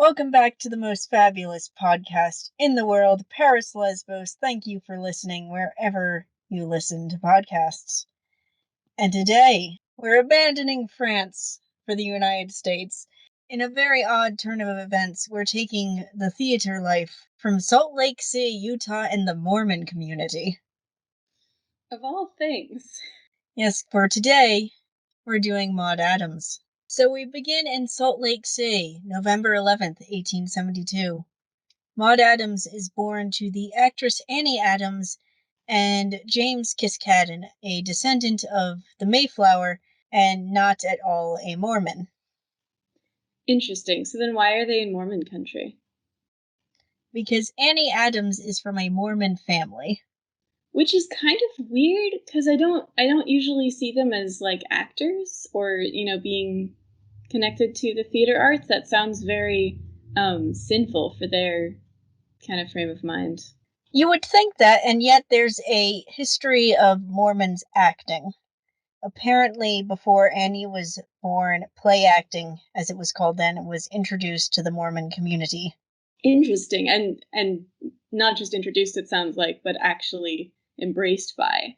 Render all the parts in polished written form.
Welcome back to the most fabulous podcast in the world, Paris Lesbos. Thank you for listening wherever you listen to podcasts. And today, we're abandoning France for the United States. In a very odd turn of events, we're taking the theater life from Salt Lake City, Utah, and the Mormon community. Of all things. Yes, for today, we're doing Maude Adams. So we begin in Salt Lake City, November 11th, 1872. Maude Adams is born to the actress Annie Adams and James Kiskaden, a descendant of the Mayflower and not at all a Mormon. Interesting. So then why are they in Mormon country? Because Annie Adams is from a Mormon family. Which is kind of weird because I don't usually see them as like actors or, being connected to the theater arts. That sounds very sinful for their kind of frame of mind. You would think that, and yet there's a history of Mormons acting. Apparently, before Annie was born, play acting, as it was called then, was introduced to the Mormon community. Interesting. And not just introduced, it sounds like, but actually embraced by.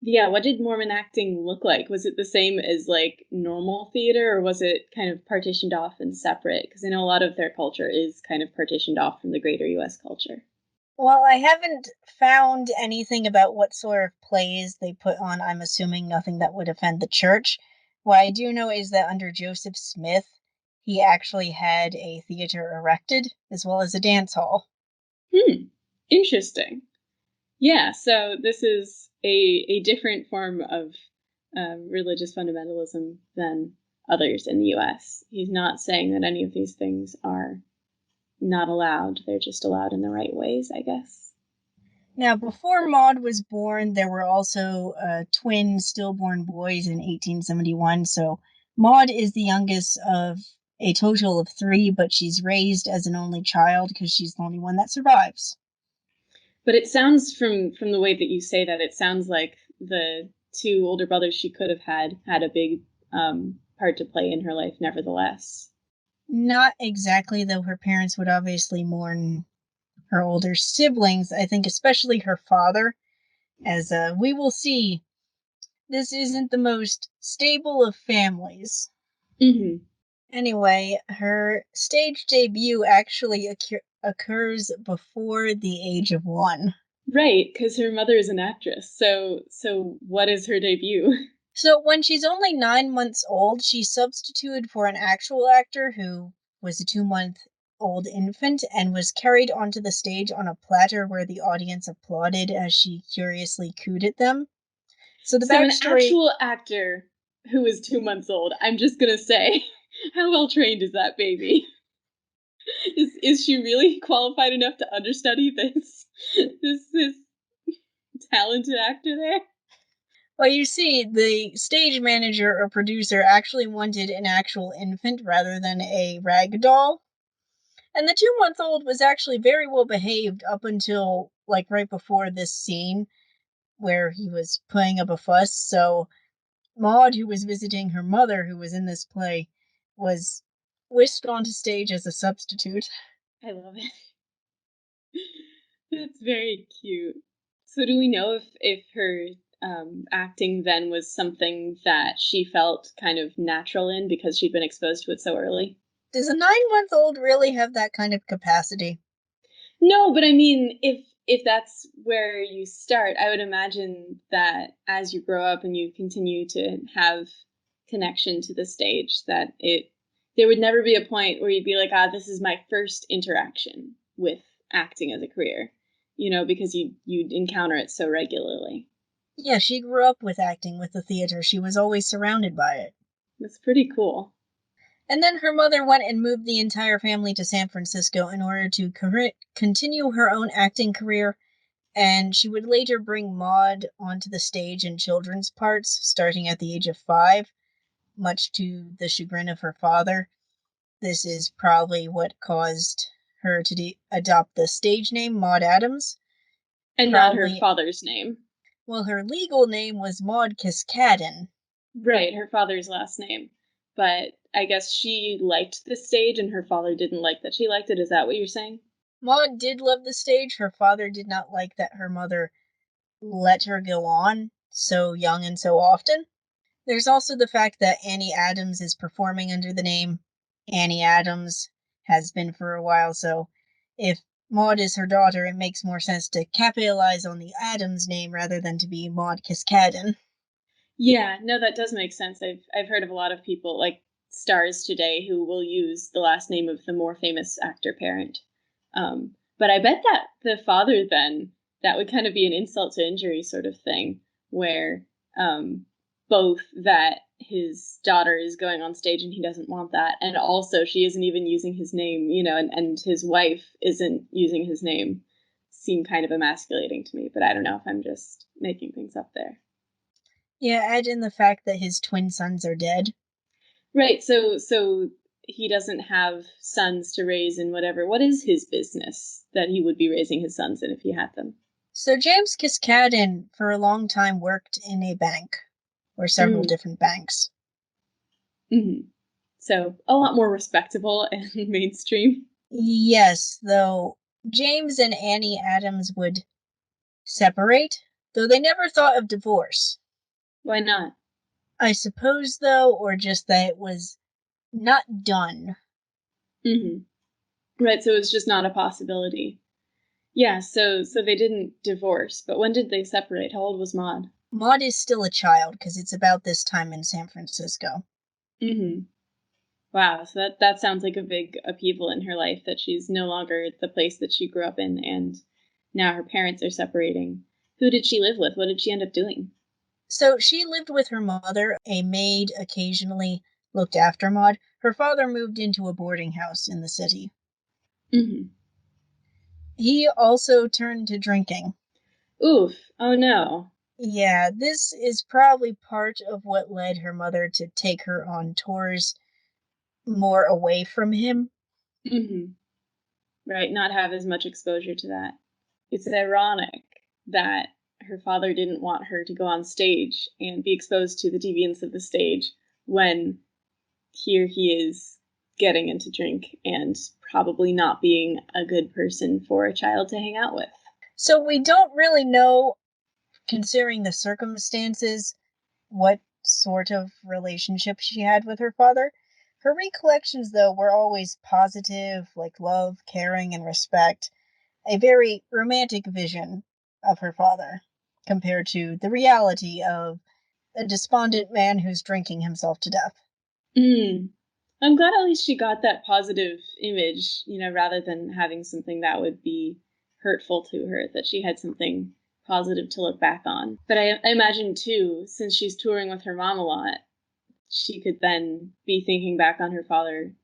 Yeah, what did Mormon acting look like? Was it the same as like normal theater, or was it kind of partitioned off and separate? Because I know a lot of their culture is kind of partitioned off from the greater US culture. Well, I haven't found anything about what sort of plays they put on. I'm assuming nothing that would offend the church. What I do know is that under Joseph Smith, he actually had a theater erected, as well as a dance hall. Interesting. Yeah, so this is a different form of religious fundamentalism than others in the US. He's not saying that any of these things are not allowed. They're just allowed in the right ways, I guess. Now, before Maude was born, there were also twin stillborn boys in 1871. So Maude is the youngest of a total of 3, but she's raised as an only child because she's the only one that survives. But it sounds from the way that you say that, it sounds like the 2 older brothers she could have had a big part to play in her life nevertheless. Not exactly, though her parents would obviously mourn her older siblings. I think especially her father, as we will see, this isn't the most stable of families. Mm-hmm. Anyway, her stage debut actually occurs before the age of 1. Right, because her mother is an actress. So what is her debut? So when she's only 9 months old, she substituted for an actual actor who was a 2-month-old infant and was carried onto the stage on a platter where the audience applauded as she curiously cooed at them. So the So an backstory... actual actor who is 2 months old, I'm just gonna say, how well trained is that baby? Is she really qualified enough to understudy this talented actor there? Well, you see, the stage manager or producer actually wanted an actual infant rather than a rag doll. And the 2-month-old was actually very well behaved up until, like, right before this scene where he was putting up a fuss. So Maude, who was visiting her mother, who was in this play, was whisked onto stage as a substitute. I love it. It's very cute. So do we know if her acting then was something that she felt kind of natural in because she'd been exposed to it so early? Does a 9-month-old really have that kind of capacity? No, but I mean, if that's where you start, I would imagine that as you grow up and you continue to have connection to the stage, that there would never be a point where you'd be like, this is my first interaction with acting as a career, because you'd encounter it so regularly. Yeah, she grew up with acting, with the theater. She was always surrounded by it. That's pretty cool. And then her mother went and moved the entire family to San Francisco in order to continue her own acting career, and she would later bring Maude onto the stage in children's parts, starting at the age of 5, much to the chagrin of her father. This is probably what caused her to adopt the stage name Maude Adams. And not her father's name. Well, her legal name was Maude Kiskaden. Right, her father's last name. But I guess she liked the stage and her father didn't like that she liked it. Is that what you're saying? Maude did love the stage. Her father did not like that her mother let her go on so young and so often. There's also the fact that Annie Adams is performing under the name Annie Adams, has been for a while, so if Maude is her daughter, it makes more sense to capitalize on the Adams name rather than to be Maude Kiskaden. Yeah, no, that does make sense. I've heard of a lot of people, like stars today, who will use the last name of the more famous actor parent. But I bet that the father then, that would kind of be an insult to injury sort of thing, where both that his daughter is going on stage and he doesn't want that, and also she isn't even using his name, and his wife isn't using his name, seem kind of emasculating to me. But I don't know if I'm just making things up there. Yeah, add in the fact that his twin sons are dead. Right. So he doesn't have sons to raise in whatever. What is his business that he would be raising his sons in if he had them? So James Kiskaden for a long time worked in a bank, or several Mm. different banks. Mm-hmm. So a lot more respectable and mainstream. Yes, though James and Annie Adams would separate, though they never thought of divorce. Why not? I suppose, though, or just that it was not done. Mm-hmm. Right. So it's just not a possibility. Yeah. So they didn't divorce, but when did they separate? How old was Maude? Maude is still a child because it's about this time in San Francisco. Mm-hmm. Wow. So that sounds like a big upheaval in her life, that she's no longer the place that she grew up in, and now her parents are separating. Who did she live with? What did she end up doing? So she lived with her mother. A maid occasionally looked after Maude. Her father moved into a boarding house in the city. Mm-hmm. He also turned to drinking. Oof. Oh no. Yeah, this is probably part of what led her mother to take her on tours more away from him. Mm-hmm. Right. Not have as much exposure to that. It's ironic that her father didn't want her to go on stage and be exposed to the deviance of the stage, when here he is getting into drink and probably not being a good person for a child to hang out with. So we don't really know, considering the circumstances, what sort of relationship she had with her father. Her recollections, though, were always positive, like love, caring, and respect. A very romantic vision of her father, compared to the reality of a despondent man who's drinking himself to death. Mm. I'm glad at least she got that positive image, rather than having something that would be hurtful to her, that she had something positive to look back on. But I imagine, too, since she's touring with her mom a lot, she could then be thinking back on her father,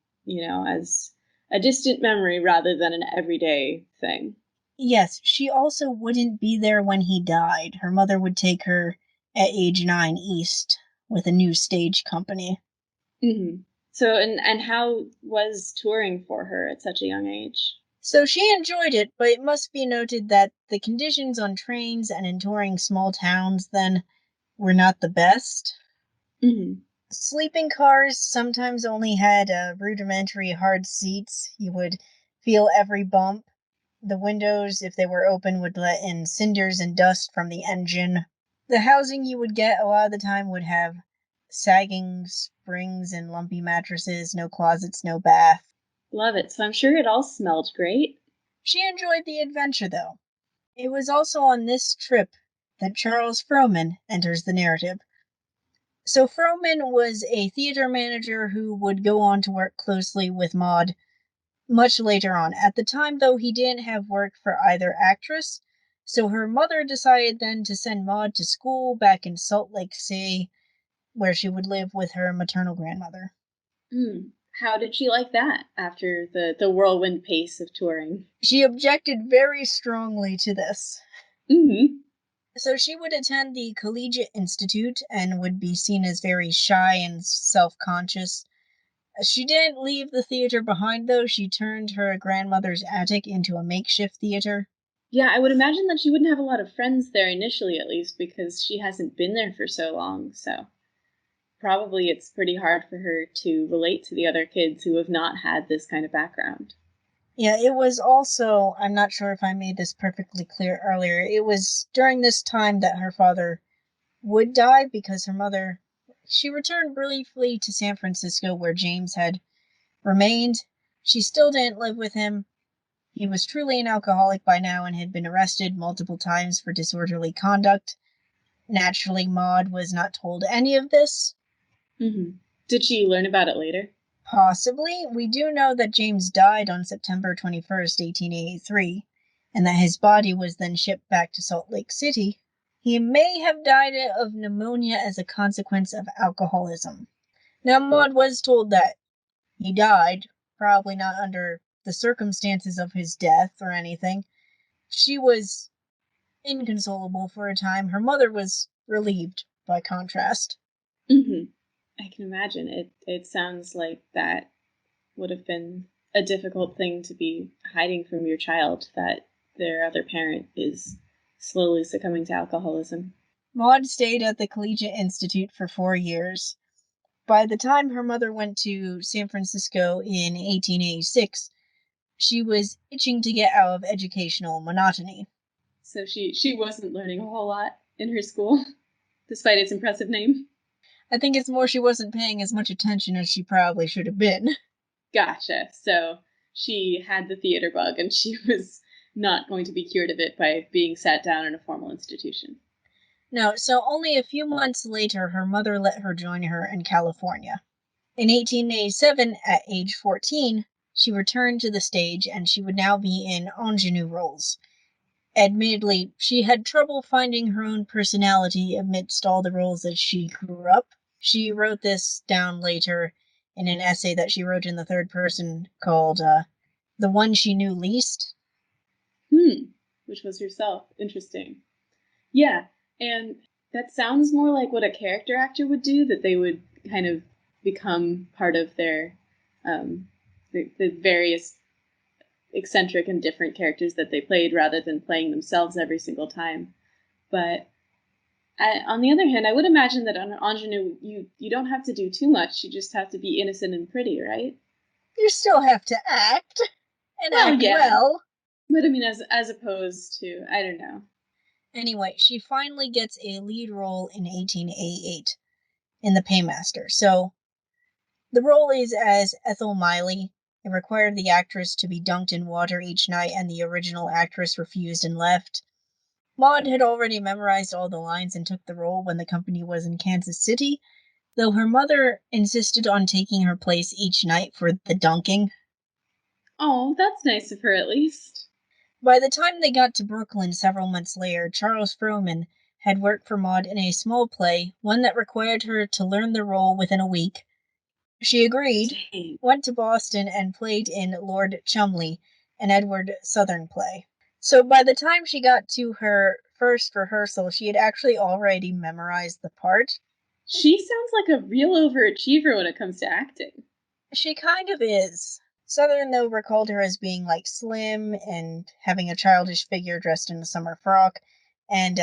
as a distant memory rather than an everyday thing. Yes, she also wouldn't be there when he died. Her mother would take her at age 9 east with a new stage company. Mm-hmm. So, and how was touring for her at such a young age? So she enjoyed it, but it must be noted that the conditions on trains and in touring small towns then were not the best. Mm-hmm. Sleeping cars sometimes only had rudimentary hard seats. You would feel every bump. The windows, if they were open, would let in cinders and dust from the engine. The housing you would get a lot of the time would have sagging springs and lumpy mattresses, no closets, no bath. Love it. So I'm sure it all smelled great. She enjoyed the adventure, though. It was also on this trip that Charles Frohman enters the narrative. So Frohman was a theater manager who would go on to work closely with Maude much later on. At the time, though, he didn't have work for either actress, so her mother decided then to send Maude to school back in Salt Lake City, where she would live with her maternal grandmother. Hmm. How did she like that after the whirlwind pace of touring? She objected very strongly to this. Mm-hmm. So she would attend the Collegiate Institute and would be seen as very shy and self conscious. She didn't leave the theater behind, though. She turned her grandmother's attic into a makeshift theater. Yeah, I would imagine that she wouldn't have a lot of friends there initially, at least, because she hasn't been there for so long. So probably it's pretty hard for her to relate to the other kids who have not had this kind of background. Yeah, it was also, I'm not sure if I made this perfectly clear earlier, it was during this time that her father would die because her mother, she returned briefly to San Francisco where James had remained. She still didn't live with him. He was truly an alcoholic by now and had been arrested multiple times for disorderly conduct. Naturally, Maude was not told any of this. Mm-hmm. Did she learn about it later? Possibly. We do know that James died on September 21st, 1883, and that his body was then shipped back to Salt Lake City. He may have died of pneumonia as a consequence of alcoholism. Now, Maude was told that he died, probably not under the circumstances of his death or anything. She was inconsolable for a time. Her mother was relieved, by contrast. Mm-hmm. I can imagine. It sounds like that would have been a difficult thing to be hiding from your child, that their other parent is slowly succumbing to alcoholism. Maude stayed at the Collegiate Institute for 4 years. By the time her mother went to San Francisco in 1886, she was itching to get out of educational monotony. So she wasn't learning a whole lot in her school, despite its impressive name. I think it's more she wasn't paying as much attention as she probably should have been. Gotcha. So she had the theater bug, and she was not going to be cured of it by being sat down in a formal institution. No, so only a few months later, her mother let her join her in California. In 1887, at age 14, she returned to the stage and she would now be in ingenue roles. Admittedly, she had trouble finding her own personality amidst all the roles as she grew up. She wrote this down later in an essay that she wrote in the third person called The One She Knew Least. Which was herself. Interesting. Yeah, and that sounds more like what a character actor would do, that they would kind of become part of their the various eccentric and different characters that they played rather than playing themselves every single time. But on the other hand, I would imagine that on an ingenue, you don't have to do too much. You just have to be innocent and pretty, right? You still have to act, and Well, act yeah. well. But I mean, as opposed to, I don't know. Anyway, she finally gets a lead role in 1888 in The Paymaster. So, the role is as Ethel Miley. It required the actress to be dunked in water each night, and the original actress refused and left. Maude had already memorized all the lines and took the role when the company was in Kansas City, though her mother insisted on taking her place each night for the dunking. Oh, that's nice of her at least. By the time they got to Brooklyn several months later, Charles Frohman had worked for Maude in a small play, one that required her to learn the role within a week. She agreed, Dang. went to Boston, and played in Lord Cholmondeley, an Edward Southern play. So by the time she got to her first rehearsal, she had actually already memorized the part. She sounds like a real overachiever when it comes to acting. She kind of is. Southern, though, recalled her as being like slim and having a childish figure dressed in a summer frock, and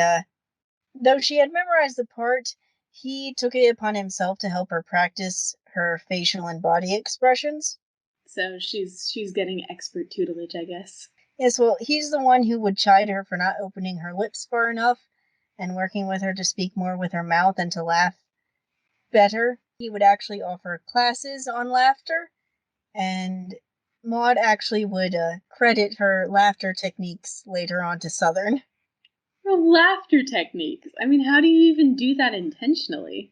though she had memorized the part, he took it upon himself to help her practice her facial and body expressions. So she's getting expert tutelage, I guess. Yes, well, he's the one who would chide her for not opening her lips far enough and working with her to speak more with her mouth and to laugh better. He would actually offer classes on laughter, and Maude actually would credit her laughter techniques later on to Southern. Her laughter techniques. I mean, how do you even do that intentionally?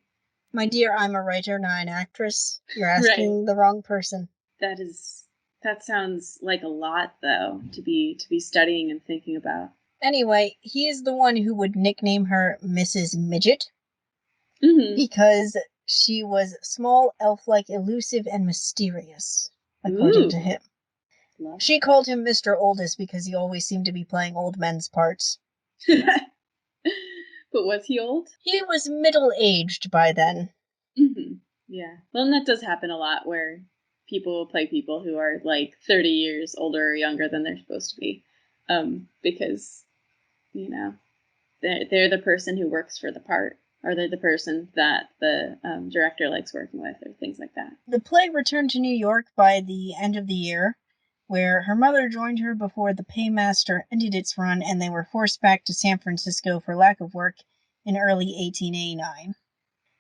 My dear, I'm a writer, not an actress. You're asking Right. the wrong person. That sounds like a lot though to be studying and thinking about. Anyway, he is the one who would nickname her Mrs. Midget Mm-hmm. because she was small, elf-like, elusive, and mysterious, according to Ooh. him. Love She called him Mr. Oldest because he always seemed to be playing old men's parts. But was he old? He was middle-aged by then. Mm-hmm. Yeah. Well, and that does happen a lot where people will play people who are like 30 years older or younger than they're supposed to be. Because, you know, they're the person who works for the part. Are they the person that the director likes working with, or things like that? The play returned to New York by the end of the year, where her mother joined her before the Paymaster ended its run and they were forced back to San Francisco for lack of work in early 1889.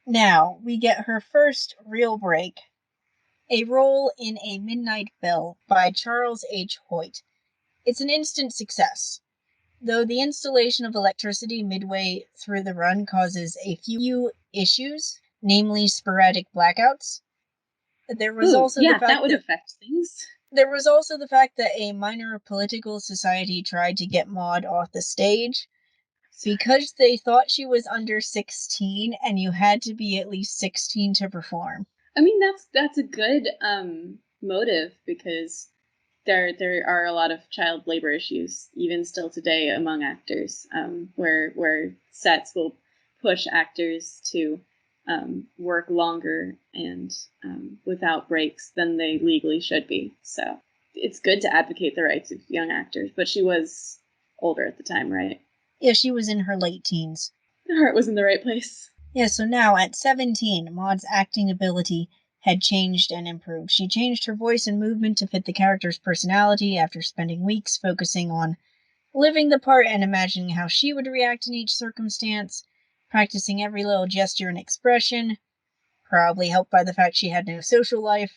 Now, we get her first real break, a role in A Midnight Bell by Charles H. Hoyt. It's an instant success, though the installation of electricity midway through the run causes a few issues, namely sporadic blackouts. There was also the fact that would affect things. There was also the fact that a minor political society tried to get Maude off the stage because they thought she was under 16 and you had to be at least 16 to perform. I mean, that's a good motive, because there are a lot of child labor issues even still today among actors, where sets will push actors to work longer and without breaks than they legally should be. So it's good to advocate the rights of young actors, but she was older at the time, right? Yeah, she was in her late teens. Her heart was in the right place. Yeah, so now at 17, Maude's acting ability had changed and improved. She changed her voice and movement to fit the character's personality after spending weeks focusing on living the part and imagining how she would react in each circumstance, practicing every little gesture and expression, probably helped by the fact she had no social life.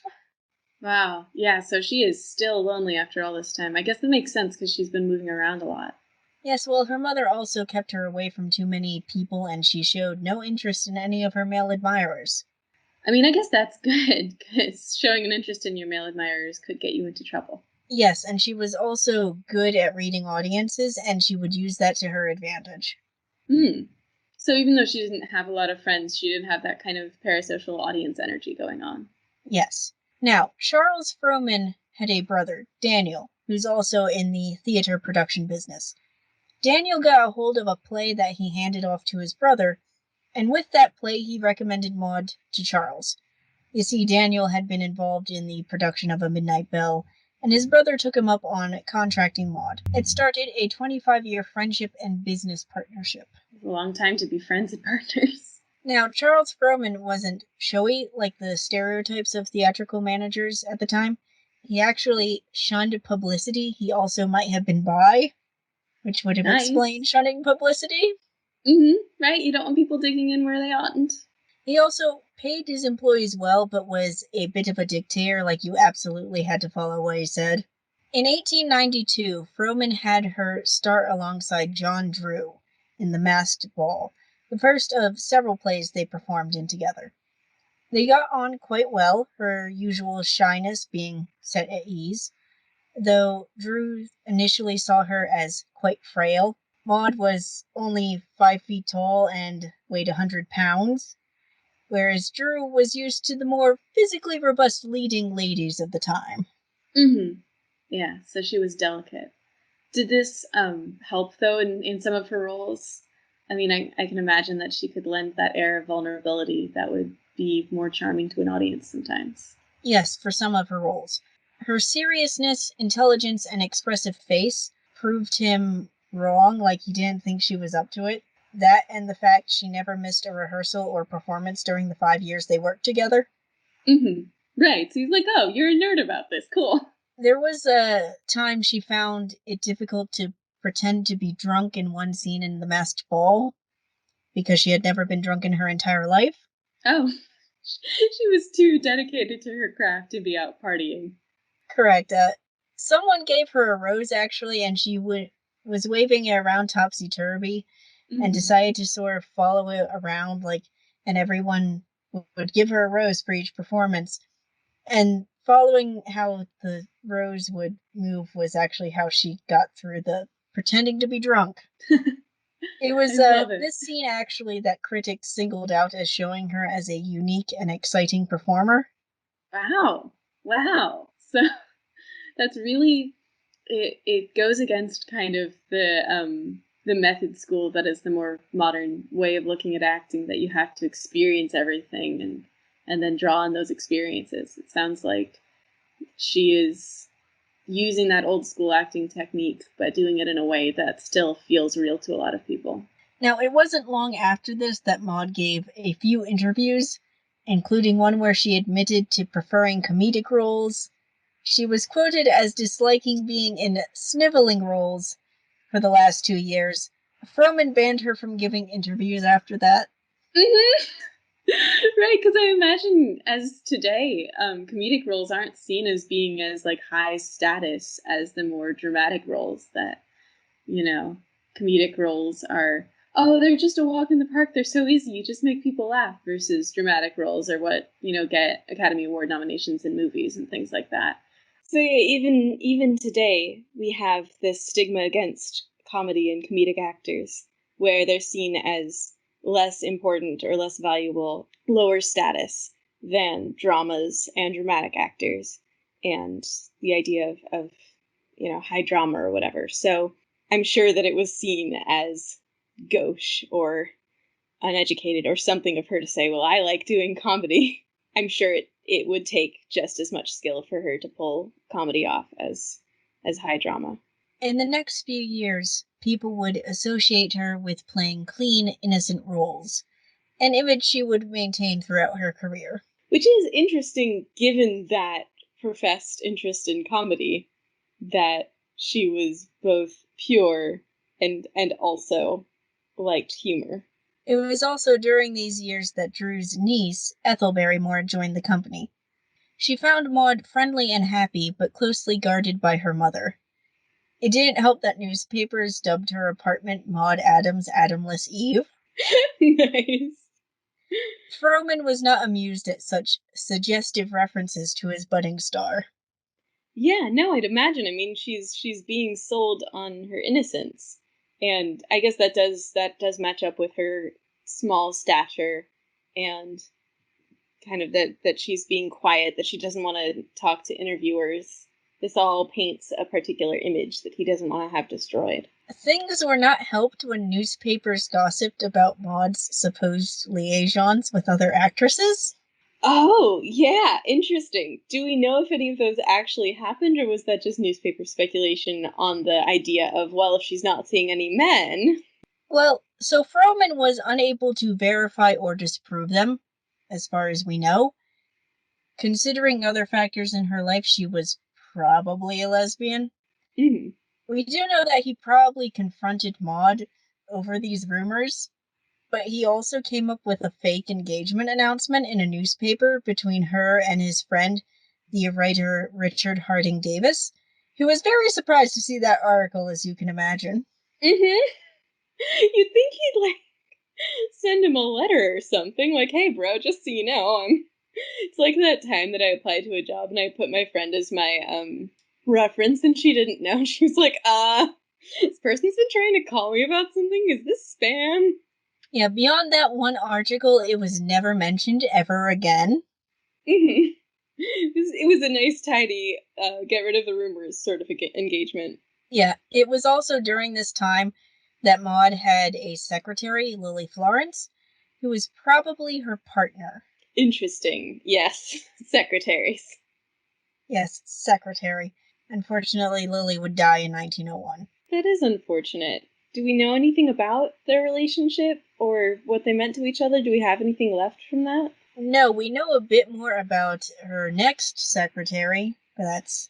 Wow. Yeah, so she is still lonely after all this time. I guess that makes sense because she's been moving around a lot. Yes, well, her mother also kept her away from too many people, and she showed no interest in any of her male admirers. I mean, I guess that's good, because showing an interest in your male admirers could get you into trouble. Yes, and she was also good at reading audiences, and she would use that to her advantage. So even though she didn't have a lot of friends, she didn't have that kind of parasocial audience energy going on. Yes. Now, Charles Frohman had a brother, Daniel, who's also in the theater production business. Daniel got a hold of a play that he handed off to his brother, and with that play he recommended Maude to Charles. You see, Daniel had been involved in the production of A Midnight Bell, and his brother took him up on contracting Maude. It started a 25-year friendship and business partnership. It's a long time to be friends and partners. Now, Charles Frohman wasn't showy like the stereotypes of theatrical managers at the time. He actually shunned publicity. He also might have been bi, which would have explained shunning publicity. Right? You don't want people digging in where they oughtn't. He also paid his employees well, but was a bit of a dictator, like you absolutely had to follow what he said. In 1892, Frohman had her start alongside John Drew in The Masked Ball, the first of several plays they performed in together. They got on quite well, her usual shyness being set at ease, though Drew initially saw her as quite frail. Maude was only 5 feet tall and weighed 100 pounds, whereas Drew was used to the more physically robust leading ladies of the time. Yeah, so she was delicate. Did this help, though, in some of her roles? I mean, I can imagine that she could lend that air of vulnerability that would be more charming to an audience sometimes. Yes, for some of her roles. Her seriousness, intelligence, and expressive face proved him wrong, like he didn't think she was up to it. That and the fact she never missed a rehearsal or performance during the 5 years they worked together. Right, so he's like, oh, you're a nerd about this, cool. There was a time she found it difficult to pretend to be drunk in one scene in The Masked Ball, because she had never been drunk in her entire life. Oh, she was too dedicated to her craft to be out partying. Correct. Someone gave her a rose, actually, and she was waving it around topsy-turvy and decided to sort of follow it around, and everyone would give her a rose for each performance. And following how the rose would move was actually how she got through the pretending to be drunk. It was this scene, actually, that critics singled out as showing her as a unique and exciting performer. Wow. So that's really, it goes against kind of the method school that is the more modern way of looking at acting, that you have to experience everything and then draw on those experiences. It sounds like she is using that old school acting technique, but doing it in a way that still feels real to a lot of people. Now, it wasn't long after this that Maude gave a few interviews, including one where she admitted to preferring comedic roles. She was quoted as disliking being in sniveling roles for the last 2 years. Froman banned her from giving interviews after that. Mm-hmm. Right, because I imagine as today, comedic roles aren't seen as being as like high status as the more dramatic roles that, comedic roles are, oh, they're just a walk in the park, they're so easy, you just make people laugh, versus dramatic roles are what, get Academy Award nominations in movies and things like that. So yeah, even today, we have this stigma against comedy and comedic actors, where they're seen as less important or less valuable, lower status than dramas and dramatic actors, and the idea of high drama or whatever. So I'm sure that it was seen as gauche or uneducated or something of her to say, well, I like doing comedy. I'm sure it would take just as much skill for her to pull comedy off as high drama. In the next few years, people would associate her with playing clean, innocent roles, an image she would maintain throughout her career. Which is interesting given that professed interest in comedy, that she was both pure and also liked humor. It was also during these years that Drew's niece, Ethel Barrymore, joined the company. She found Maude friendly and happy, but closely guarded by her mother. It didn't help that newspapers dubbed her apartment Maude Adams' Adamless Eve. Nice. Froman was not amused at such suggestive references to his budding star. Yeah, no, I'd imagine. I mean, she's being sold on her innocence, and I guess that does match up with her small stature, and kind of that she's being quiet, that she doesn't want to talk to interviewers. This all paints a particular image that he doesn't want to have destroyed. Things were not helped when newspapers gossiped about Maude's supposed liaisons with other actresses. Oh, yeah, interesting. Do we know if any of those actually happened, or was that just newspaper speculation on the idea of, well, if she's not seeing any men? Well, so Froman was unable to verify or disprove them, as far as we know. Considering other factors in her life, she was probably a lesbian. Mm-hmm. We do know that he probably confronted Maude over these rumors, but he also came up with a fake engagement announcement in a newspaper between her and his friend, the writer Richard Harding Davis, who was very surprised to see that article, as you can imagine. Mm-hmm. You'd think he'd, like, send him a letter or something, like, hey, bro, just so you know, It's like that time that I applied to a job and I put my friend as my, reference, and she didn't know. She was like, this person's been trying to call me about something? Is this spam? Yeah, beyond that one article, it was never mentioned ever again. Mm-hmm. It was a nice, tidy, get rid of the rumors sort of engagement. Yeah, it was also during this time that Maude had a secretary, Lily Florence, who was probably her partner. Interesting. Yes. Secretaries. Yes, secretary. Unfortunately, Lily would die in 1901. That is unfortunate. Do we know anything about their relationship or what they meant to each other? Do we have anything left from that? No, we know a bit more about her next secretary, but that's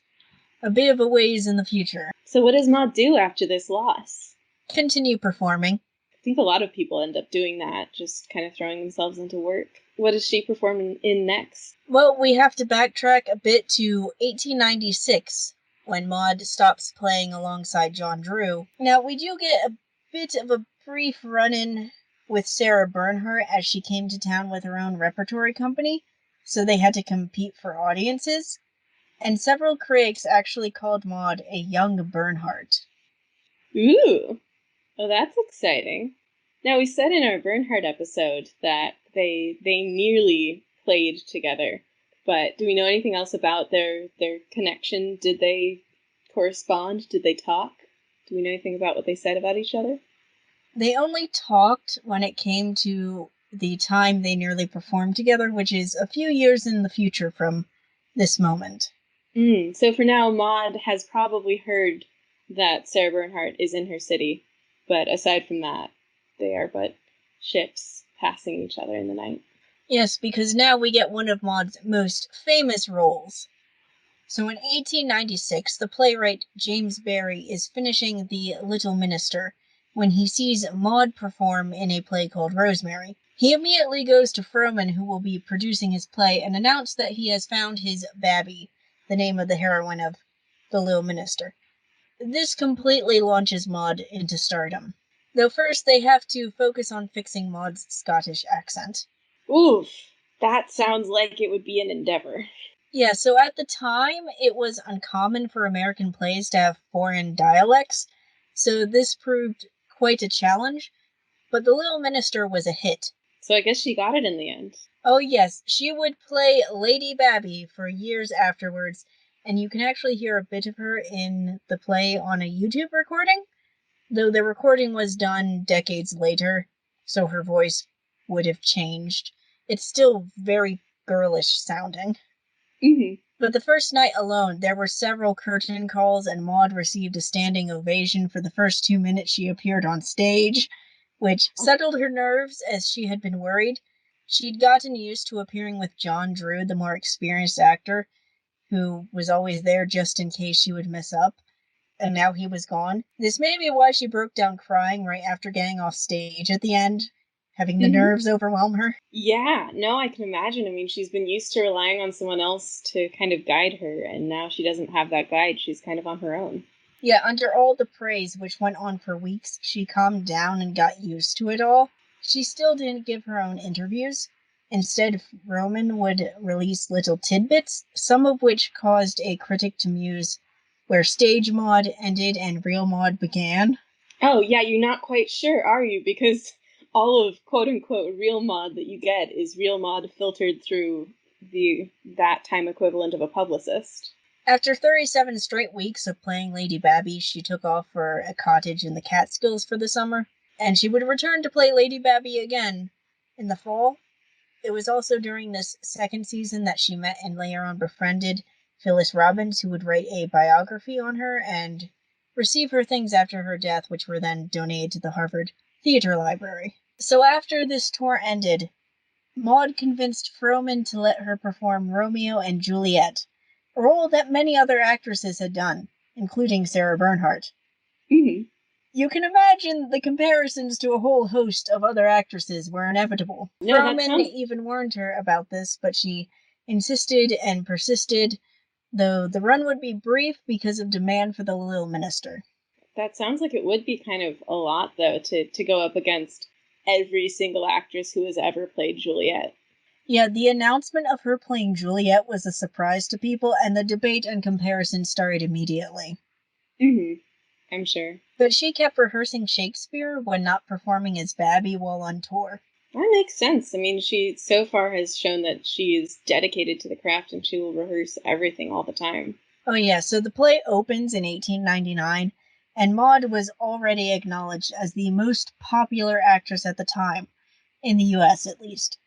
a bit of a ways in the future. So what does Maude do after this loss? Continue performing. I think a lot of people end up doing that, just kind of throwing themselves into work. What does she perform in next? Well, we have to backtrack a bit to 1896, when Maude stops playing alongside John Drew. Now, we do get a bit of a brief run-in with Sarah Bernhardt as she came to town with her own repertory company, so they had to compete for audiences. And several critics actually called Maude a young Bernhardt. Ooh, well, that's exciting. Now, we said in our Bernhardt episode that they nearly played together, but do we know anything else about their connection? Did they correspond? Did they talk? Do we know anything about what they said about each other? They only talked when it came to the time they nearly performed together, which is a few years in the future from this moment. So for now, Maude has probably heard that Sarah Bernhardt is in her city, but aside from that, they are but ships passing each other in the night. Yes, because now we get one of Maude's most famous roles. So in 1896, the playwright James Barrie is finishing The Little Minister when he sees Maude perform in a play called Rosemary. He immediately goes to Frohman, who will be producing his play, and announces that he has found his Babby, the name of the heroine of The Little Minister. This completely launches Maude into stardom. Though first they have to focus on fixing Maude's Scottish accent. Oof, that sounds like it would be an endeavor. Yeah, so at the time, it was uncommon for American plays to have foreign dialects, so this proved quite a challenge, but The Little Minister was a hit. So I guess she got it in the end. Oh yes, she would play Lady Babby for years afterwards, and you can actually hear a bit of her in the play on a YouTube recording, though the recording was done decades later, so her voice would have changed. It's still very girlish sounding. Mm-hmm. But the first night alone, there were several curtain calls, and Maude received a standing ovation for the first 2 minutes she appeared on stage, which settled her nerves as she had been worried. She'd gotten used to appearing with John Drew, the more experienced actor, who was always there just in case she would mess up, and now he was gone. This may be why she broke down crying right after getting off stage at the end, having the nerves overwhelm her. Yeah, no, I can imagine. I mean, she's been used to relying on someone else to kind of guide her, and now she doesn't have that guide. She's kind of on her own. Yeah, under all the praise, which went on for weeks, she calmed down and got used to it all. She still didn't give her own interviews. Instead, Roman would release little tidbits, some of which caused a critic to muse where stage Maude ended and real Maude began. Oh, yeah, you're not quite sure, are you? Because all of quote-unquote real Maude that you get is real Maude filtered through that time equivalent of a publicist. After 37 straight weeks of playing Lady Babby, she took off for a cottage in the Catskills for the summer, and she would return to play Lady Babby again in the fall. It was also during this second season that she met and later on befriended Phyllis Robbins, who would write a biography on her and receive her things after her death, which were then donated to the Harvard Theater Library. So after this tour ended, Maude convinced Frohman to let her perform Romeo and Juliet, a role that many other actresses had done, including Sarah Bernhardt. Mm-hmm. You can imagine the comparisons to a whole host of other actresses were inevitable. No, Frohman even warned her about this, but she insisted and persisted, though the run would be brief because of demand for The Little Minister. That sounds like it would be kind of a lot, though, to go up against every single actress who has ever played Juliet. Yeah, the announcement of her playing Juliet was a surprise to people, and the debate and comparison started immediately. Mm-hmm. I'm sure. But she kept rehearsing Shakespeare when not performing as Babby while on tour. That makes sense. I mean, she so far has shown that she is dedicated to the craft and she will rehearse everything all the time. Oh yeah, so the play opens in 1899, and Maude was already acknowledged as the most popular actress at the time, in the US at least.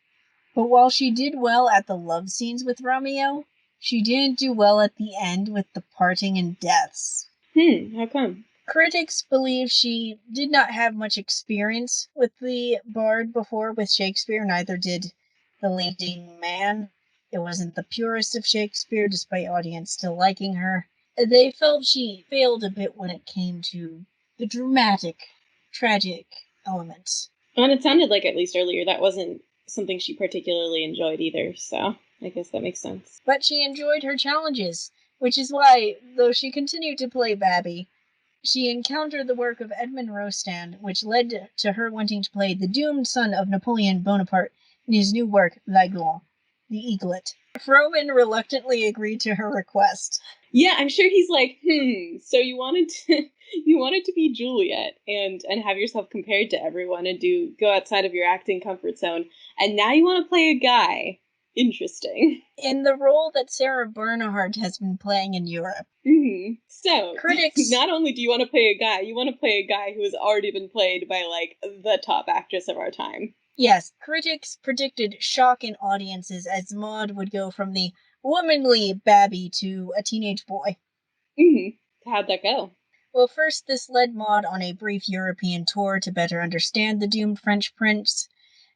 But while she did well at the love scenes with Romeo, she didn't do well at the end with the parting and deaths. How come? Critics believe she did not have much experience with the bard before with Shakespeare, neither did the leading man. It wasn't the purest of Shakespeare, despite audience still liking her. They felt she failed a bit when it came to the dramatic, tragic elements. And it sounded like, at least earlier, that wasn't something she particularly enjoyed either, so I guess that makes sense. But she enjoyed her challenges, which is why, though she continued to play Babby, she encountered the work of Edmond Rostand, which led to her wanting to play the doomed son of Napoleon Bonaparte in his new work, L'Aiglon, the Eaglet. Frohman reluctantly agreed to her request. Yeah, I'm sure he's like, so you wanted to be Juliet and have yourself compared to everyone and go outside of your acting comfort zone, and now you want to play a guy. Interesting. In the role that Sarah Bernhardt has been playing in Europe. So, critics, not only do you want to play a guy, you want to play a guy who has already been played by, like, the top actress of our time. Yes, critics predicted shock in audiences as Maude would go from the womanly Babby to a teenage boy. How'd that go? Well, first, this led Maude on a brief European tour to better understand the doomed French prince,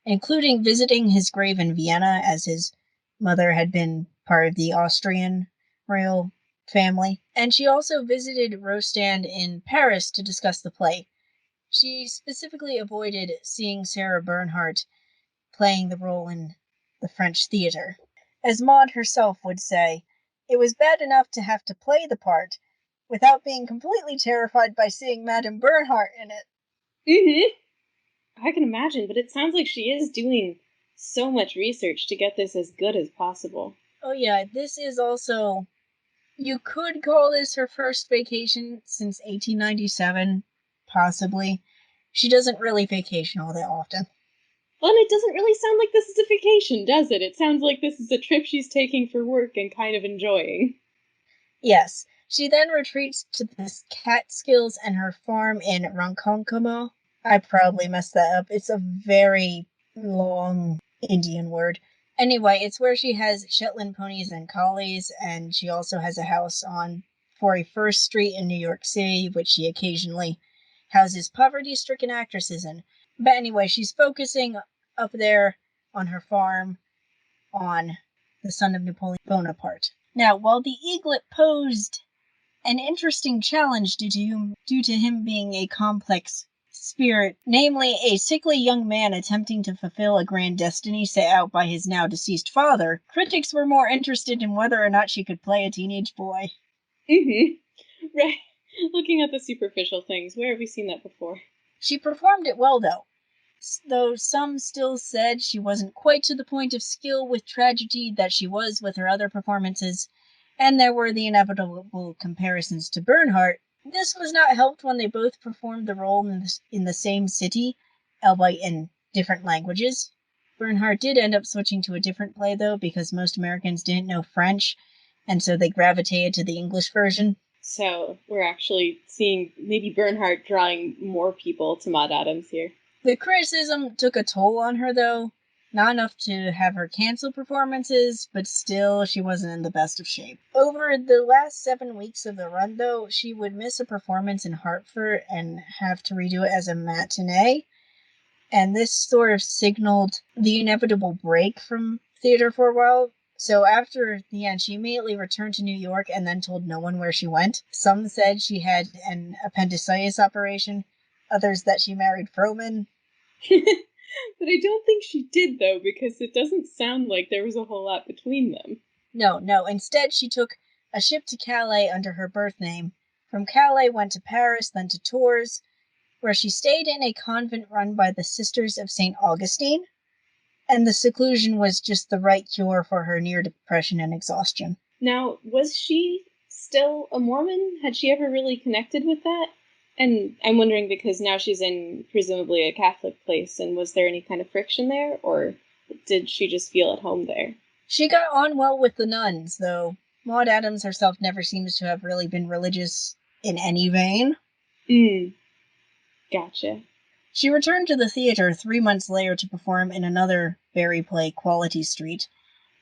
including visiting his grave in Vienna, as his mother had been part of the Austrian royal family. And she also visited Rostand in Paris to discuss the play. She specifically avoided seeing Sarah Bernhardt playing the role in the French theater. As Maude herself would say, it was bad enough to have to play the part without being completely terrified by seeing Madame Bernhardt in it. I can imagine, but it sounds like she is doing so much research to get this as good as possible. Oh yeah, this is also, you could call this her first vacation since 1897, possibly. She doesn't really vacation all that often. Well, and it doesn't really sound like this is a vacation, does it? It sounds like this is a trip she's taking for work and kind of enjoying. Yes, she then retreats to the Catskills and her farm in Ronkonkoma. I probably messed that up. It's a very long Indian word. Anyway, it's where she has Shetland ponies and collies, and she also has a house on 41st Street in New York City, which she occasionally houses poverty-stricken actresses in. But anyway, she's focusing up there on her farm on the son of Napoleon Bonaparte. Now, while the eaglet posed an interesting challenge due to him being a complex spirit, namely a sickly young man attempting to fulfill a grand destiny set out by his now deceased father, critics were more interested in whether or not she could play a teenage boy. Right. Looking at the superficial things, where have we seen that before? She performed it well, though some still said she wasn't quite to the point of skill with tragedy that she was with her other performances, and there were the inevitable comparisons to Bernhardt. This was not helped when they both performed the role in the same city, albeit in different languages. Bernhardt did end up switching to a different play, though, because most Americans didn't know French, and so they gravitated to the English version. So we're actually seeing maybe Bernhardt drawing more people to Maude Adams here. The criticism took a toll on her, though. Not enough to have her cancel performances, but still, she wasn't in the best of shape. Over the last 7 weeks of the run, though, she would miss a performance in Hartford and have to redo it as a matinee. And this sort of signaled the inevitable break from theater for a while. So after the end, she immediately returned to New York and then told no one where she went. Some said she had an appendicitis operation, others that she married Froman. But I don't think she did, though, because it doesn't sound like there was a whole lot between them. No. Instead, she took a ship to Calais under her birth name. From Calais, went to Paris, then to Tours, where she stayed in a convent run by the Sisters of St. Augustine. And the seclusion was just the right cure for her near depression and exhaustion. Now, was she still a Mormon? Had she ever really connected with that? And I'm wondering because now she's in presumably a Catholic place, and was there any kind of friction there, or did she just feel at home there? She got on well with the nuns, though Maude Adams herself never seems to have really been religious in any vein. Gotcha. She returned to the theater 3 months later to perform in another Barrie play, Quality Street.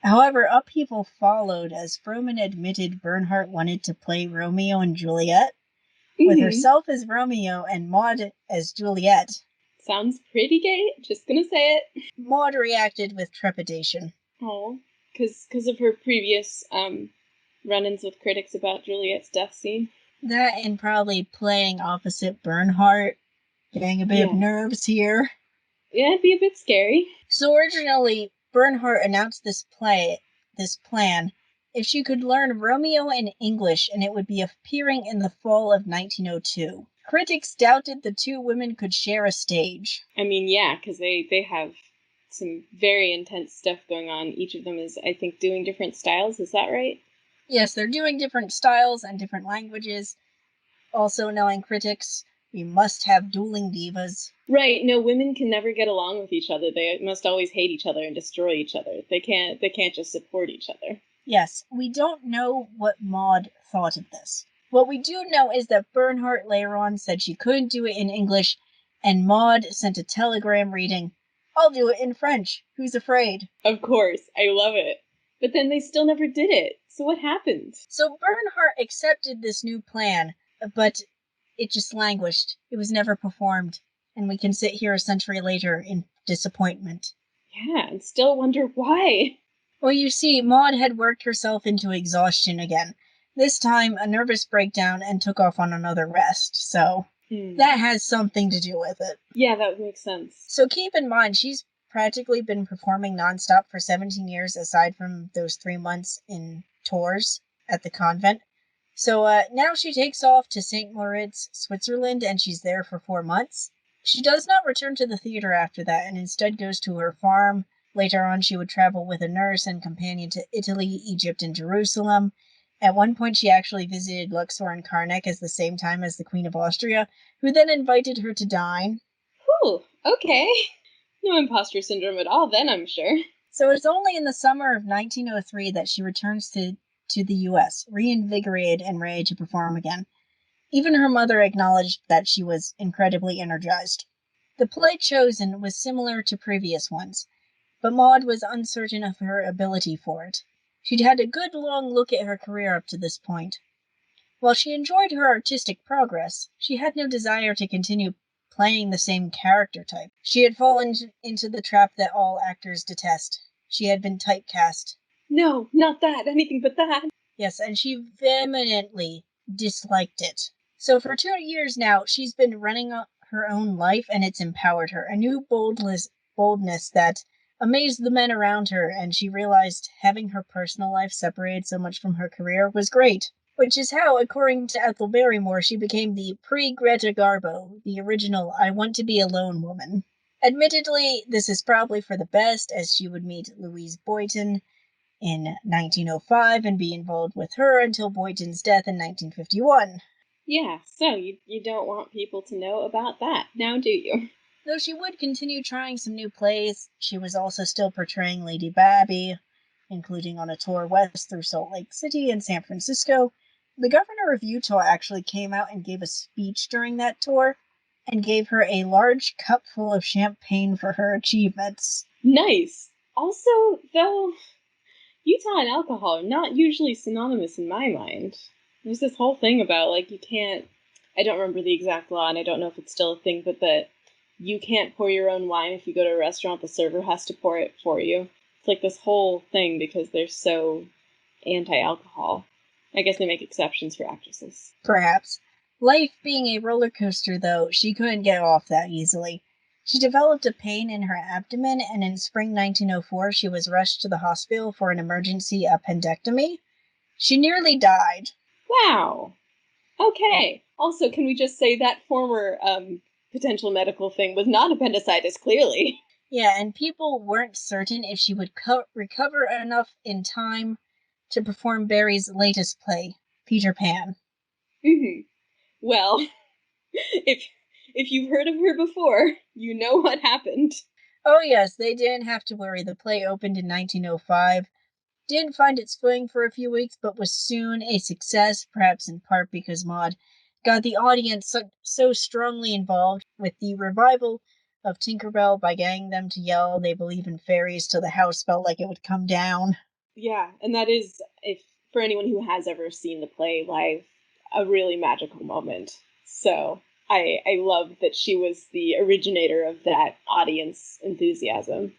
However, upheaval followed as Froman admitted Bernhardt wanted to play Romeo and Juliet, with herself as Romeo and Maude as Juliet. Sounds pretty gay, just gonna say it. Maude reacted with trepidation. Oh, because of her previous run-ins with critics about Juliet's death scene. That and probably playing opposite Bernhardt, getting a bit of nerves here. Yeah, it'd be a bit scary. So originally, Bernhardt announced this plan, if she could learn Romeo in English, and it would be appearing in the fall of 1902. Critics doubted the two women could share a stage. I mean, yeah, because they have some very intense stuff going on. Each of them is, I think, doing different styles. Is that right? Yes, they're doing different styles and different languages. Also, knowing critics, we must have dueling divas. Right. No, women can never get along with each other. They must always hate each other and destroy each other. They can't just support each other. Yes, we don't know what Maude thought of this. What we do know is that Bernhardt later on said she couldn't do it in English, and Maude sent a telegram reading, "I'll do it in French. Who's afraid?" Of course. I love it. But then they still never did it. So what happened? So Bernhardt accepted this new plan, but it just languished. It was never performed, and we can sit here a century later in disappointment. Yeah, and still wonder why. Well, you see, Maude had worked herself into exhaustion again. This time, a nervous breakdown and took off on another rest, so that has something to do with it. Yeah, that would make sense. So keep in mind, she's practically been performing nonstop for 17 years, aside from those 3 months in tours at the convent. So now she takes off to St. Moritz, Switzerland, and she's there for 4 months. She does not return to the theater after that, and instead goes to her farm. Later on, she would travel with a nurse and companion to Italy, Egypt, and Jerusalem. At one point, she actually visited Luxor and Karnak at the same time as the Queen of Austria, who then invited her to dine. Whew, okay. No imposter syndrome at all then, I'm sure. So it's only in the summer of 1903 that she returns to the U.S., reinvigorated and ready to perform again. Even her mother acknowledged that she was incredibly energized. The play chosen was similar to previous ones, but Maude was uncertain of her ability for it. She'd had a good long look at her career up to this point. While she enjoyed her artistic progress, she had no desire to continue playing the same character type. She had fallen into the trap that all actors detest. She had been typecast. No, not that, anything but that. Yes, and she vehemently disliked it. So for 2 years now, she's been running her own life, and it's empowered her. A new boldness that amazed the men around her, and she realized having her personal life separated so much from her career was great. Which is how, according to Ethel Barrymore, she became the pre-Greta Garbo, the original I want to be alone woman. Admittedly, this is probably for the best, as she would meet Louise Boynton in 1905 and be involved with her until Boynton's death in 1951. Yeah, so you don't want people to know about that, now do you? Though she would continue trying some new plays, she was also still portraying Lady Babby, including on a tour west through Salt Lake City and San Francisco. The governor of Utah actually came out and gave a speech during that tour and gave her a large cup full of champagne for her achievements. Nice. Also, though, Utah and alcohol are not usually synonymous in my mind. There's this whole thing about, like, you can't, I don't remember the exact law, and I don't know if it's still a thing, but that you can't pour your own wine. If you go to a restaurant, the server has to pour it for you. It's like this whole thing because they're so anti-alcohol. I guess they make exceptions for actresses. Perhaps. Life being a roller coaster, though, she couldn't get off that easily. She developed a pain in her abdomen, and in spring 1904 she was rushed to the hospital for an emergency appendectomy. She nearly died. Wow. Okay. Also, can we just say that former potential medical thing was not appendicitis, clearly? Yeah, and people weren't certain if she would recover enough in time to perform Barrie's latest play, Peter Pan. Mm-hmm. Well, if you've heard of her before, you know what happened. Oh yes, they didn't have to worry. The play opened in 1905. Didn't find its footing for a few weeks, but was soon a success, perhaps in part because Maude got the audience so strongly involved with the revival of Tinkerbell by getting them to yell they believe in fairies till the house felt like it would come down. Yeah, and that is, if for anyone who has ever seen the play live, a really magical moment. So I love that she was the originator of that audience enthusiasm.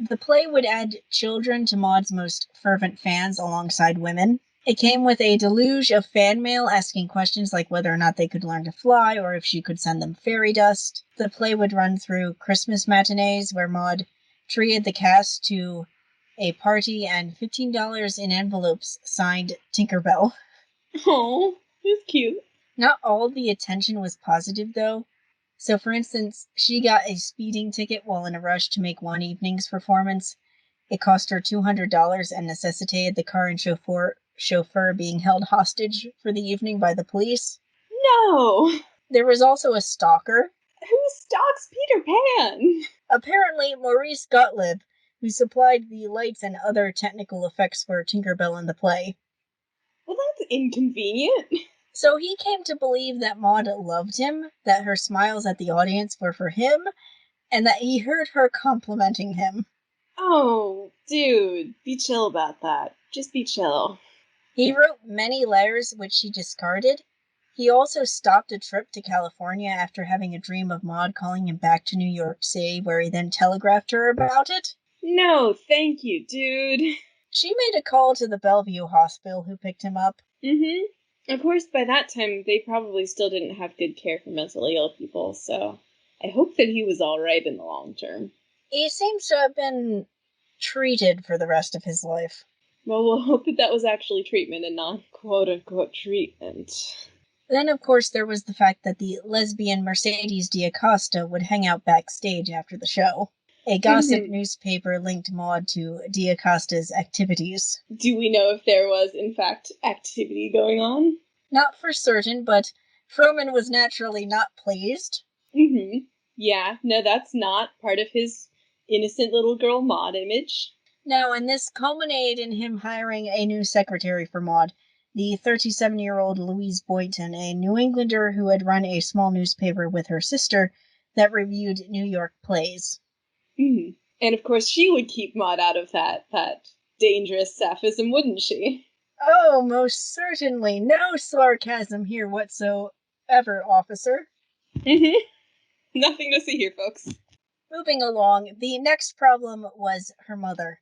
The play would add children to Maude's most fervent fans alongside women. It came with a deluge of fan mail asking questions like whether or not they could learn to fly or if she could send them fairy dust. The play would run through Christmas matinees where Maude treated the cast to a party and $15 in envelopes signed Tinkerbell. Oh, that's cute. Not all the attention was positive, though. So, for instance, she got a speeding ticket while in a rush to make one evening's performance. It cost her $200 and necessitated the car and chauffeur being held hostage for the evening by the police. No! There was also a stalker. Who stalks Peter Pan? Apparently, Maurice Gottlieb, who supplied the lights and other technical effects for Tinkerbell in the play. Well, that's inconvenient. So he came to believe that Maude loved him, that her smiles at the audience were for him, and that he heard her complimenting him. Oh, dude, be chill about that. Just be chill. He wrote many letters which she discarded. He also stopped a trip to California after having a dream of Maude calling him back to New York City, where he then telegraphed her about it. No, thank you, dude. She made a call to the Bellevue hospital, who picked him up. Of course, by that time, they probably still didn't have good care for mentally ill people, so I hope that he was all right in the long term. He seems to have been treated for the rest of his life. Well, we'll hope that that was actually treatment and not quote-unquote treatment. Then, of course, there was the fact that the lesbian Mercedes D'Acosta would hang out backstage after the show. A gossip newspaper linked Maude to D'Acosta's activities. Do we know if there was, in fact, activity going on? Not for certain, but Frohman was naturally not pleased. Yeah, no, that's not part of his innocent little girl Maude image. Now, and this culminated in him hiring a new secretary for Maude, the 37-year-old Louise Boynton, a New Englander who had run a small newspaper with her sister that reviewed New York plays. And of course, she would keep Maude out of that dangerous sapphism, wouldn't she? Oh, most certainly. No sarcasm here whatsoever, officer. Nothing to see here, folks. Moving along, the next problem was her mother.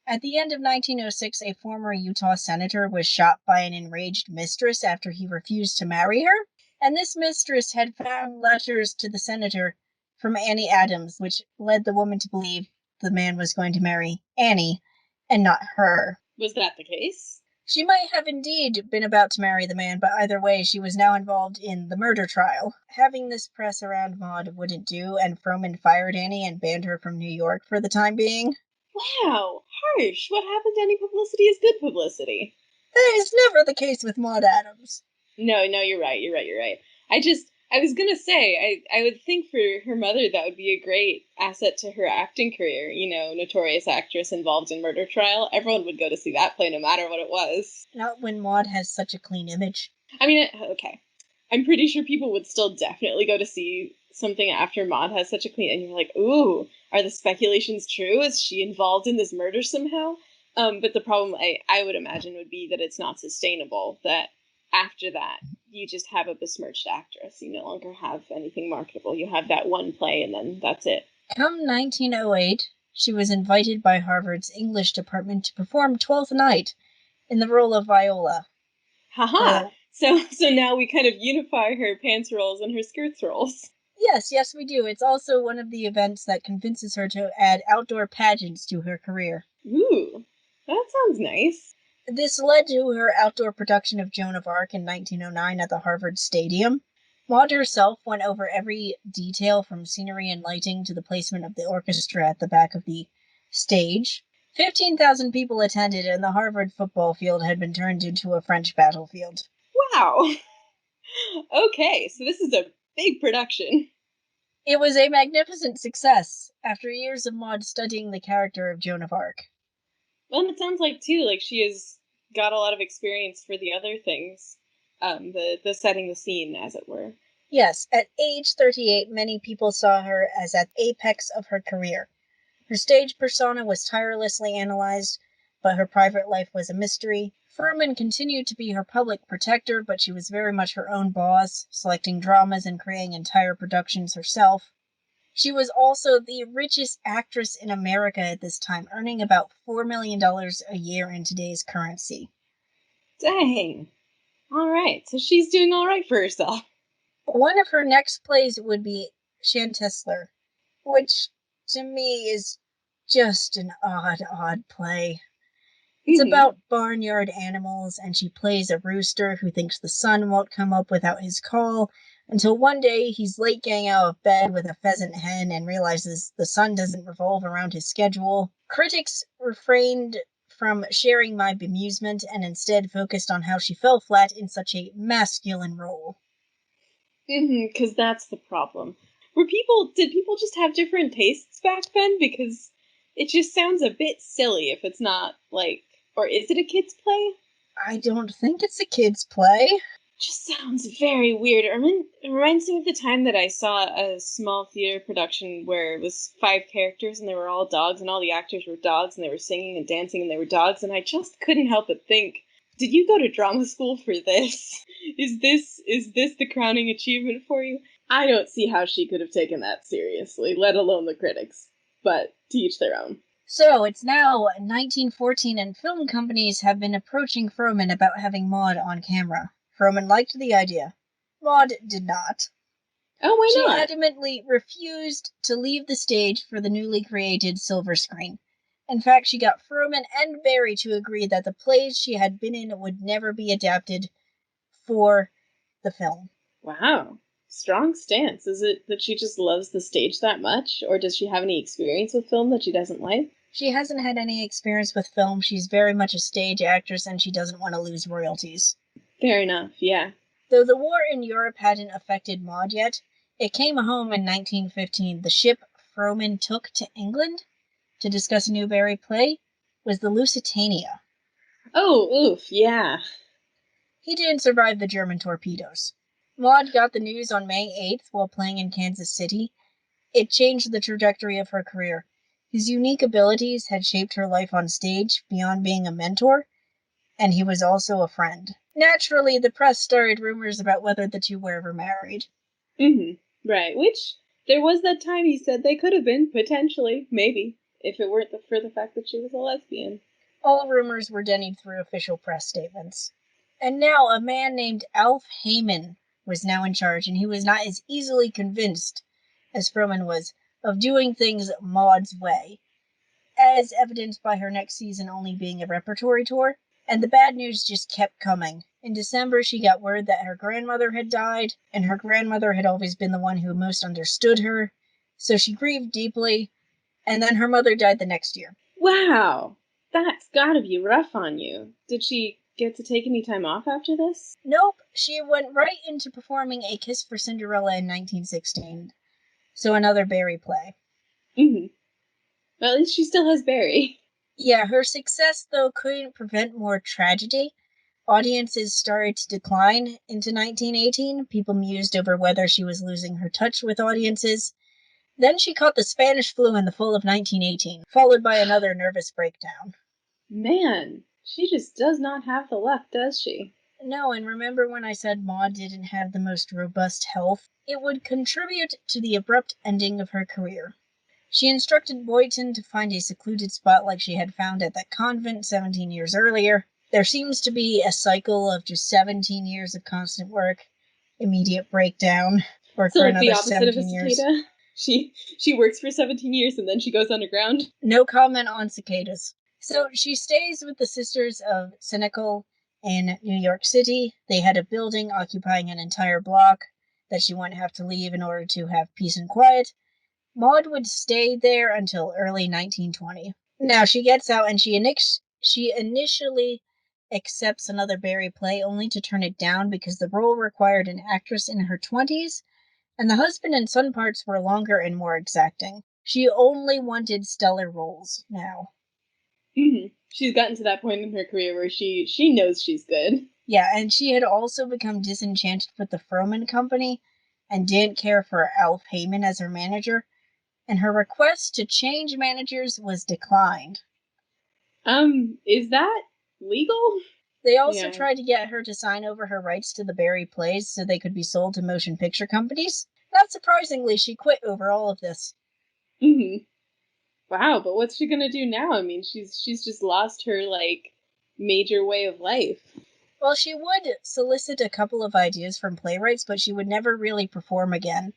At the end of 1906, a former Utah senator was shot by an enraged mistress after he refused to marry her, and this mistress had found letters to the senator from Annie Adams, which led the woman to believe the man was going to marry Annie and not her. Was that the case? She might have indeed been about to marry the man, but either way, she was now involved in the murder trial. Having this press around Maude wouldn't do, and Frohman fired Annie and banned her from New York for the time being. Wow, harsh. What happened to any publicity is good publicity. That is never the case with Maude Adams. No, you're right. I was gonna say, I would think for her mother that would be a great asset to her acting career. You know, notorious actress involved in murder trial. Everyone would go to see that play no matter what it was. Not when Maude has such a clean image. I mean, okay. I'm pretty sure people would still definitely go to see something after Maude has such a clean, and you're like, ooh, are the speculations true? Is she involved in this murder somehow? But the problem I would imagine would be that it's not sustainable, that after that, you just have a besmirched actress. You no longer have anything marketable. You have that one play, and then that's it. Come 1908, she was invited by Harvard's English department to perform Twelfth Night in the role of Viola. Haha! So now we kind of unify her pants roles and her skirts roles. Yes, we do. It's also one of the events that convinces her to add outdoor pageants to her career. Ooh, that sounds nice. This led to her outdoor production of Joan of Arc in 1909 at the Harvard Stadium. Maude herself went over every detail from scenery and lighting to the placement of the orchestra at the back of the stage. 15,000 people attended, and the Harvard football field had been turned into a French battlefield. Wow. Okay, so this is a big production. It was a magnificent success after years of Maude studying the character of Joan of Arc. Well, and it sounds like, too, like she has got a lot of experience for the other things. The setting the scene, as it were. Yes, at age 38, many people saw her as at the apex of her career. Her stage persona was tirelessly analyzed, but her private life was a mystery. Frohman continued to be her public protector, but she was very much her own boss, selecting dramas and creating entire productions herself. She was also the richest actress in America at this time, earning about $4 million a year in today's currency. Dang. All right, so she's doing all right for herself. One of her next plays would be Chantecler, which to me is just an odd play. It's about barnyard animals, and she plays a rooster who thinks the sun won't come up without his call, until one day he's late getting out of bed with a pheasant hen and realizes the sun doesn't revolve around his schedule. Critics refrained from sharing my bemusement and instead focused on how she fell flat in such a masculine role. Because that's the problem. Did people just have different tastes back then? Because it just sounds a bit silly if it's not, like, or is it a kid's play? I don't think it's a kid's play. Just sounds very weird. It reminds me of the time that I saw a small theater production where it was 5 characters and they were all dogs and all the actors were dogs and they were singing and dancing and they were dogs, and I just couldn't help but think, Did you go to drama school for this? Is this the crowning achievement for you? I don't see how she could have taken that seriously, let alone the critics. But to each their own. So it's now 1914 and film companies have been approaching Froman about having Maude on camera. Froman liked the idea. Maude did not. Oh, why She not? adamantly refused to leave the stage for the newly created silver screen. In fact, she got Froman and Barrie to agree that the plays she had been in would never be adapted for the film. Wow. Strong stance. Is it that she just loves the stage that much? Or does she have any experience with film that she doesn't like? She hasn't had any experience with film. She's very much a stage actress and she doesn't want to lose royalties. Fair enough, yeah. Though the war in Europe hadn't affected Maude yet, it came home in 1915. The ship Froman took to England to discuss a new Barrie play was the Lusitania. Oh, oof, yeah. He didn't survive the German torpedoes. Maude got the news on May 8th while playing in Kansas City. It changed the trajectory of her career. His unique abilities had shaped her life on stage beyond being a mentor, and he was also a friend. Naturally, the press started rumors about whether the two were ever married. Right, which there was that time he said they could have been, potentially, maybe, if it weren't for the fact that she was a lesbian. All rumors were dennied through official press statements. And now a man named Alf Heyman was now in charge, and he was not as easily convinced as Froman was of doing things Maude's way, as evidenced by her next season only being a repertory tour. And the bad news just kept coming. In December, she got word that her grandmother had died, and her grandmother had always been the one who most understood her, so she grieved deeply, and then her mother died the next year. Wow! That's gotta be rough on you. Did she get to take any time off after this? Nope, she went right into performing A Kiss for Cinderella in 1916, so another Barrie play. Well, at least she still has Barrie. Yeah, her success, though, couldn't prevent more tragedy. Audiences started to decline into 1918. People mused over whether she was losing her touch with audiences. Then she caught the Spanish flu in the fall of 1918, followed by another nervous breakdown. Man, she just does not have the luck, does she? No, and remember when I said Maude didn't have the most robust health? It would contribute to the abrupt ending of her career. She instructed Boyton to find a secluded spot like she had found at that convent 17 years earlier. There seems to be a cycle of just 17 years of constant work, immediate breakdown, work So for like the another opposite of a 17 years. cicada? She works for 17 years and then she goes underground? No comment on cicadas. So she stays with the Sisters of Cynical in New York City. They had a building occupying an entire block that she wouldn't have to leave in order to have peace and quiet. Maude would stay there until early 1920. Now she gets out and she initially accepts another Barrie play only to turn it down because the role required an actress in her 20s and the husband and son parts were longer and more exacting. She only wanted stellar roles now. She's gotten to that point in her career where she knows she's good. Yeah, and she had also become disenchanted with the Froman company and didn't care for Alf Heyman as her manager, and her request to change managers was declined. Is that legal? They also tried to get her to sign over her rights to the Barrie plays so they could be sold to motion picture companies. Not surprisingly, she quit over all of this. Wow, but what's she gonna do now? I mean, she's just lost her, like, major way of life. Well, she would solicit a couple of ideas from playwrights, but she would never really perform again.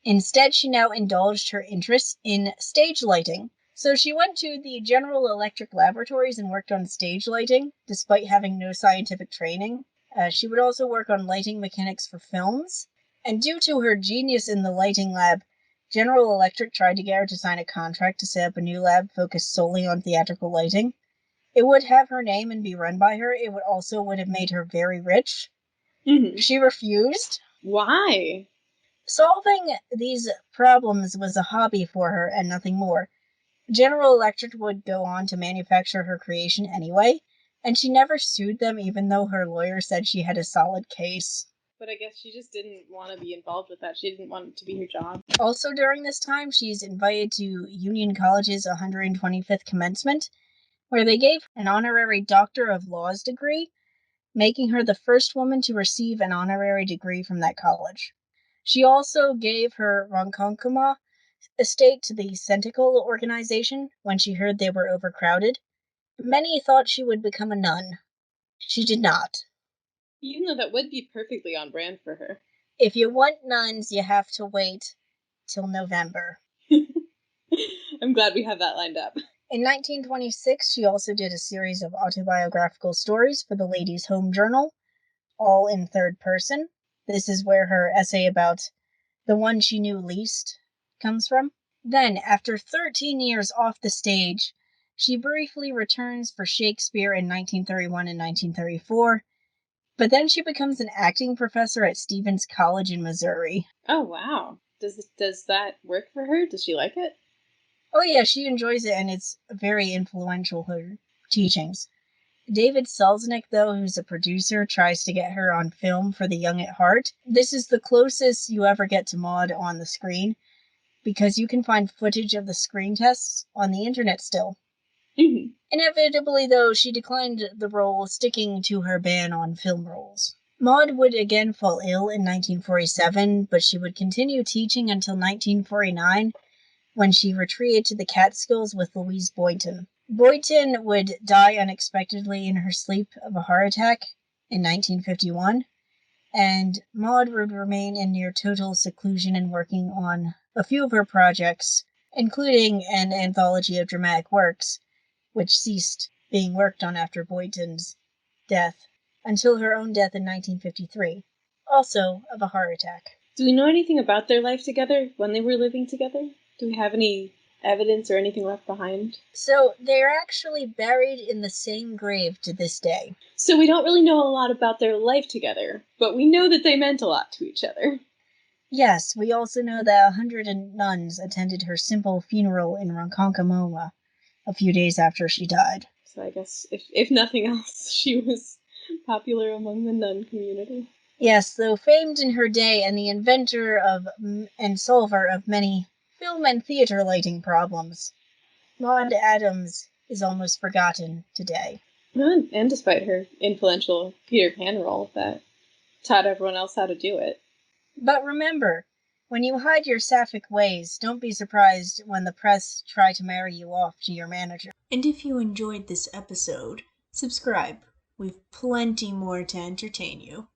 Instead, she now indulged her interests in stage lighting. So she went to the General Electric laboratories and worked on stage lighting, despite having no scientific training. She would also work on lighting mechanics for films. And due to her genius in the lighting lab, General Electric tried to get her to sign a contract to set up a new lab focused solely on theatrical lighting. It would have her name and be run by her. It would have made her very rich. She refused. Why? Solving these problems was a hobby for her and nothing more. General Electric would go on to manufacture her creation anyway, and she never sued them even though her lawyer said she had a solid case. But I guess she just didn't want to be involved with that. She didn't want it to be her job. Also during this time, she's invited to Union College's 125th commencement, where they gave an honorary Doctor of Laws degree, making her the first woman to receive an honorary degree from that college. She also gave her Ronkonkoma estate to the Centicle organization when she heard they were overcrowded. Many thought she would become a nun. She did not. Even though that would be perfectly on brand for her. If you want nuns, you have to wait till November. I'm glad we have that lined up. In 1926, she also did a series of autobiographical stories for the Ladies' Home Journal, all in third person. This is where her essay about the one she knew least comes from. Then, after 13 years off the stage, she briefly returns for Shakespeare in 1931 and 1934, but then she becomes an acting professor at Stevens College in Missouri. Oh, wow. Does that work for her? Does she like it? Oh yeah, she enjoys it, and it's very influential, her teachings. David Selznick, though, who's a producer, tries to get her on film for The Young at Heart. This is the closest you ever get to Maude on the screen, because you can find footage of the screen tests on the internet still. Mm-hmm. Inevitably, though, she declined the role, sticking to her ban on film roles. Maude would again fall ill in 1947, but she would continue teaching until 1949, when she retreated to the Catskills with Louise Boynton. Boynton would die unexpectedly in her sleep of a heart attack in 1951, and Maude would remain in near total seclusion and working on a few of her projects, including an anthology of dramatic works, which ceased being worked on after Boynton's death until her own death in 1953, also of a heart attack. Do we know anything about their life together when they were living together? Do we have any evidence or anything left behind? So they're actually buried in the same grave to this day. So we don't really know a lot about their life together, but we know that they meant a lot to each other. Yes, we also know that 100 nuns attended her simple funeral in Ronkonkoma a few days after she died. So I guess, if nothing else, she was popular among the nun community. Yes, though famed in her day and the inventor of and solver of many film and theater lighting problems, Maude Adams is almost forgotten today. And despite her influential Peter Pan role that taught everyone else how to do it. But remember, when you hide your sapphic ways, don't be surprised when the press try to marry you off to your manager. And if you enjoyed this episode, subscribe. We've plenty more to entertain you.